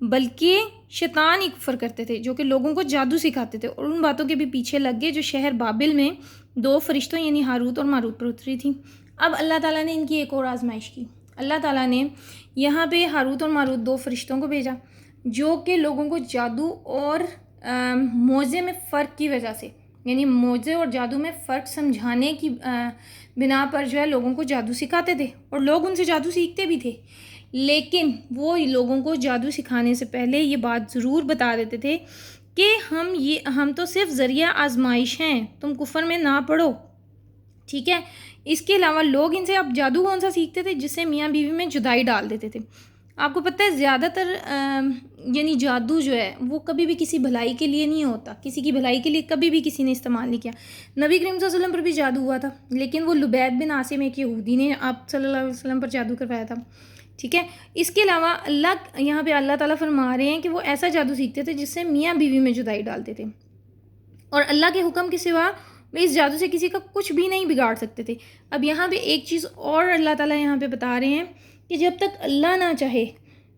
بلکہ شیطان ہی کفر کرتے تھے جو کہ لوگوں کو جادو سکھاتے تھے، اور ان باتوں کے بھی پیچھے لگ گئے جو شہر بابل میں 2 فرشتوں یعنی ہاروت اور ماروت پر اتری تھیں۔ اب اللہ تعالیٰ نے ان کی ایک اور آزمائش کی۔ اللہ تعالیٰ نے یہاں پہ ہاروت اور ماروت 2 فرشتوں کو بھیجا جو کہ لوگوں کو جادو اور معجزے میں فرق کی وجہ سے، یعنی معجزے اور جادو میں فرق سمجھانے کی بنا پر جو ہے لوگوں کو جادو سکھاتے تھے، اور لوگ ان سے جادو سیکھتے بھی تھے، لیکن وہ لوگوں کو جادو سکھانے سے پہلے یہ بات ضرور بتا دیتے تھے کہ ہم تو صرف ذریعہ آزمائش ہیں، تم کفر میں نہ پڑو، ٹھیک ہے۔ اس کے علاوہ لوگ ان سے اب جادو کون سا سیکھتے تھے؟ جس سے میاں بیوی میں جدائی ڈال دیتے تھے۔ آپ کو پتہ ہے زیادہ تر یعنی جادو جو ہے وہ کبھی بھی کسی بھلائی کے لیے نہیں ہوتا، کسی کی بھلائی کے لیے کبھی بھی کسی نے استعمال نہیں کیا۔ نبی کریم صلی اللہ علیہ وسلم پر بھی جادو ہوا تھا، لیکن وہ لبید بن عاصم ایک یہودی نے آپ صلی اللہ علیہ وسلم پر جادو کروایا تھا، ٹھیک ہے۔ اس کے علاوہ یہاں پہ اللہ تعالیٰ فرما رہے ہیں کہ وہ ایسا جادو سیکھتے تھے جس سے میاں بیوی میں جدائی ڈالتے تھے، اور اللہ کے حکم کے سوا وہ اس جادو سے کسی کا کچھ بھی نہیں بگاڑ سکتے تھے۔ اب یہاں پہ ایک چیز اور اللہ تعالیٰ یہاں پہ بتا رہے ہیں کہ جب تک اللہ نہ چاہے،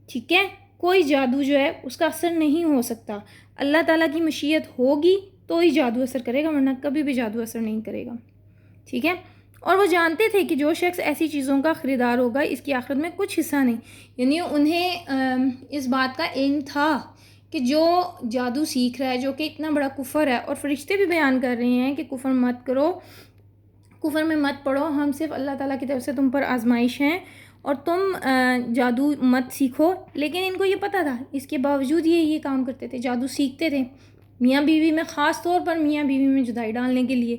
ٹھیک ہے، کوئی جادو جو ہے اس کا اثر نہیں ہو سکتا۔ اللہ تعالیٰ کی مشیت ہوگی تو ہی جادو اثر کرے گا، ورنہ کبھی بھی جادو اثر نہیں کرے گا، ٹھیک ہے۔ اور وہ جانتے تھے کہ جو شخص ایسی چیزوں کا خریدار ہوگا اس کی آخرت میں کچھ حصہ نہیں، یعنی انہیں اس بات کا علم تھا کہ جو جادو سیکھ رہا ہے، جو کہ اتنا بڑا کفر ہے، اور فرشتے بھی بیان کر رہے ہیں کہ کفر مت کرو، کفر میں مت پڑو، ہم صرف اللہ تعالیٰ کی طرف سے تم پر آزمائش ہیں اور تم جادو مت سیکھو، لیکن ان کو یہ پتہ تھا، اس کے باوجود یہ کام کرتے تھے، جادو سیکھتے تھے میاں بیوی میں، خاص طور پر میاں بیوی میں جدائی ڈالنے کے لیے۔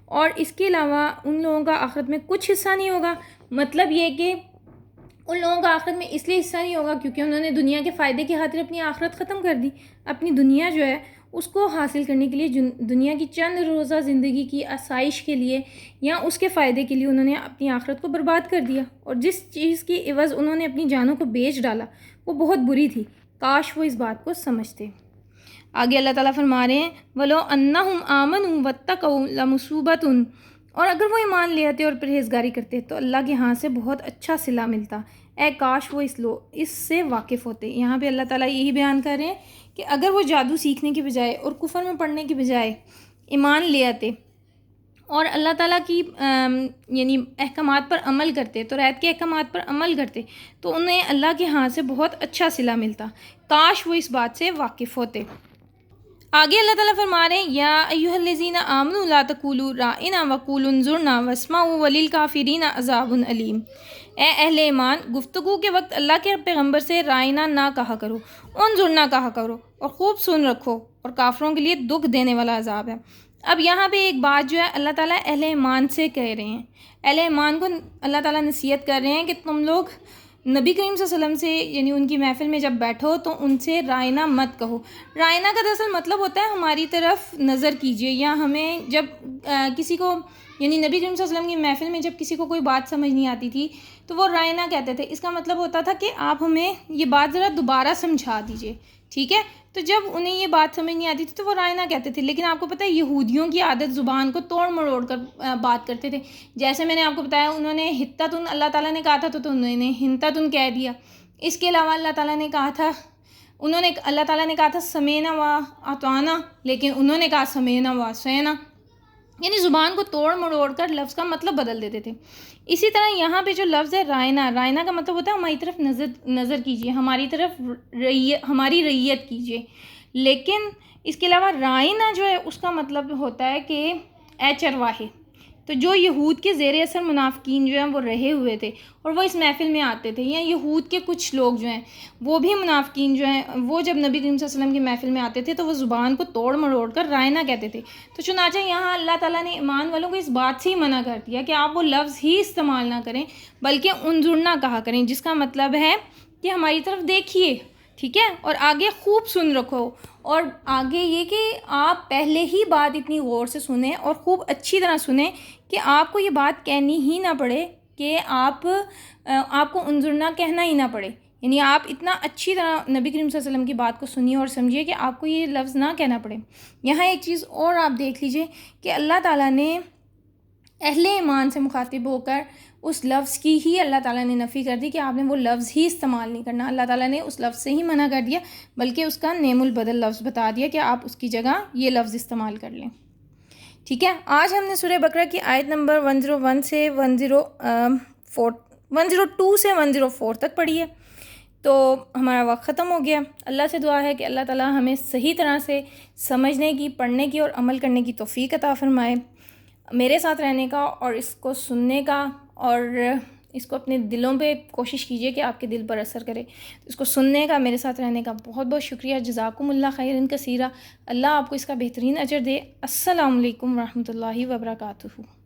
اور اس کے علاوہ ان لوگوں کا آخرت میں کچھ حصہ نہیں ہوگا، مطلب یہ کہ ان لوگوں کا آخرت میں اس لیے حصہ نہیں ہوگا کیونکہ انہوں نے دنیا کے فائدے کی خاطر اپنی آخرت ختم کر دی، اپنی دنیا جو ہے اس کو حاصل کرنے کے لیے، دنیا کی چند روزہ زندگی کی آسائش کے لیے یا اس کے فائدے کے لیے انہوں نے اپنی آخرت کو برباد کر دیا، اور جس چیز کی عوض انہوں نے اپنی جانوں کو بیچ ڈالا وہ بہت بری تھی، کاش وہ اس بات کو سمجھتے۔ آگے اللہ تعالیٰ فرما رہے ہیں وَلَوْ أَنَّهُمْ آمَنُوا وَاتَّقَوْا لَمَثُوبَةٌ، اور اگر وہ ایمان لے آتے اور پرہیزگاری کرتے تو اللہ کے ہاں سے بہت اچھا صلہ ملتا، اے کاش وہ اس سے واقف ہوتے۔ یہاں پہ اللہ تعالیٰ یہی بیان کر رہے ہیں کہ اگر وہ جادو سیکھنے کی بجائے اور کفر میں پڑھنے کی بجائے ایمان لے آتے اور اللہ تعالیٰ کی یعنی احکامات پر عمل کرتے، تو توریت کے احکامات پر عمل کرتے، تو انہیں اللہ کے ہاں سے بہت اچھا صلہ ملتا، کاش وہ اس بات سے واقف ہوتے۔ آگے اللہ تعالیٰ فرما رہے ہیں یا ایھا الذین آمنوا لا تقولوا رائنا وقولوا انظرنا واسمعوا وللکافرین عذاب علیم، اے اہل ایمان، گفتگو کے وقت اللہ کے پیغمبر سے رائنا نہ کہا کرو، انظرنا کہا کرو، اور خوب سن رکھو، اور کافروں کے لیے دکھ دینے والا عذاب ہے۔ اب یہاں پہ ایک بات جو ہے اللہ تعالیٰ اہل ایمان سے کہہ رہے ہیں، اہل ایمان کو اللہ تعالیٰ نصیحت کر رہے ہیں کہ تم لوگ نبی کریم صلی اللہ علیہ وسلم سے یعنی ان کی محفل میں جب بیٹھو تو ان سے رائنا مت کہو۔ رائنا کا دراصل مطلب ہوتا ہے ہماری طرف نظر کیجیے، یا ہمیں جب کسی کو یعنی نبی کریم صلی اللہ علیہ وسلم کی محفل میں جب کسی کو کوئی بات سمجھ نہیں آتی تھی تو وہ رائنا کہتے تھے، اس کا مطلب ہوتا تھا کہ آپ ہمیں یہ بات ذرا دوبارہ سمجھا دیجیے، ٹھیک ہے۔ تو جب انہیں یہ بات سمجھ نہیں آتی تھی تو وہ رائنا کہتے تھے، لیکن آپ کو پتہ ہے یہودیوں کی عادت زبان کو توڑ مروڑ کر بات کرتے تھے، جیسے میں نے آپ کو بتایا انہوں نے حتتن اللہ تعالیٰ نے کہا تھا تو انہوں نے ہنتتن کہہ دیا۔ اس کے علاوہ اللہ تعالیٰ نے کہا تھا اللہ تعالیٰ نے کہا تھا سمینا و اطعنا، لیکن انہوں نے کہا سمینا و عصینا، یعنی زبان کو توڑ مروڑ کر لفظ کا مطلب بدل دیتے تھے۔ اسی طرح یہاں پہ جو لفظ ہے رائنا کا مطلب ہوتا ہے ہماری طرف نظر کیجیے، ہماری طرف ہماری رعیت کیجیے، لیکن اس کے علاوہ رائنا جو ہے اس کا مطلب ہوتا ہے کہ اے چرواہے۔ تو جو یہود کے زیر اثر منافقین جو ہیں وہ رہے ہوئے تھے اور وہ اس محفل میں آتے تھے، یا یہود کے کچھ لوگ جو ہیں وہ بھی منافقین جو ہیں وہ جب نبی کریم صلی اللہ علیہ وسلم کی محفل میں آتے تھے تو وہ زبان کو توڑ مروڑ کر رائنا کہتے تھے۔ تو چنانچہ یہاں اللہ تعالیٰ نے ایمان والوں کو اس بات سے ہی منع کر دیا کہ آپ وہ لفظ ہی استعمال نہ کریں بلکہ انظرنا کہا کریں، جس کا مطلب ہے کہ ہماری طرف دیکھیے، ٹھیک ہے، اور آگے خوب سن رکھو، اور آگے یہ کہ آپ پہلے ہی بات اتنی غور سے سنیں اور خوب اچھی طرح سنیں کہ آپ کو یہ بات کہنی ہی نہ پڑے، کہ آپ کو انظرنا کہنا ہی نہ پڑے، یعنی آپ اتنا اچھی طرح نبی کریم صلی اللہ علیہ وسلم کی بات کو سنیے اور سمجھیے کہ آپ کو یہ لفظ نہ کہنا پڑے۔ یہاں ایک چیز اور آپ دیکھ لیجئے کہ اللہ تعالیٰ نے اہل ایمان سے مخاطب ہو کر اس لفظ کی ہی اللہ تعالیٰ نے نفی کر دی کہ آپ نے وہ لفظ ہی استعمال نہیں کرنا. اللہ تعالیٰ نے اس لفظ سے ہی منع کر دیا، بلکہ اس کا نیم البدل لفظ بتا دیا کہ آپ اس کی جگہ یہ لفظ استعمال کر لیں. ٹھیک ہے، آج ہم نے سورہ بقرہ کی آیت نمبر 101 سے 102 سے 104 تک پڑھی ہے. تو ہمارا وقت ختم ہو گیا. اللہ سے دعا ہے کہ اللہ تعالیٰ ہمیں صحیح طرح سے سمجھنے کی، پڑھنے کی اور عمل کرنے کی توفیق عطا فرمائے. میرے ساتھ رہنے کا اور اس کو سننے کا اور اس کو اپنے دلوں پہ کوشش کیجئے کہ آپ کے دل پر اثر کرے. اس کو سننے کا، میرے ساتھ رہنے کا بہت بہت شکریہ. جزاکم اللہ خیرا کثیرا. اللہ آپ کو اس کا بہترین اجر دے. السلام علیکم ورحمۃ اللہ وبرکاتہ.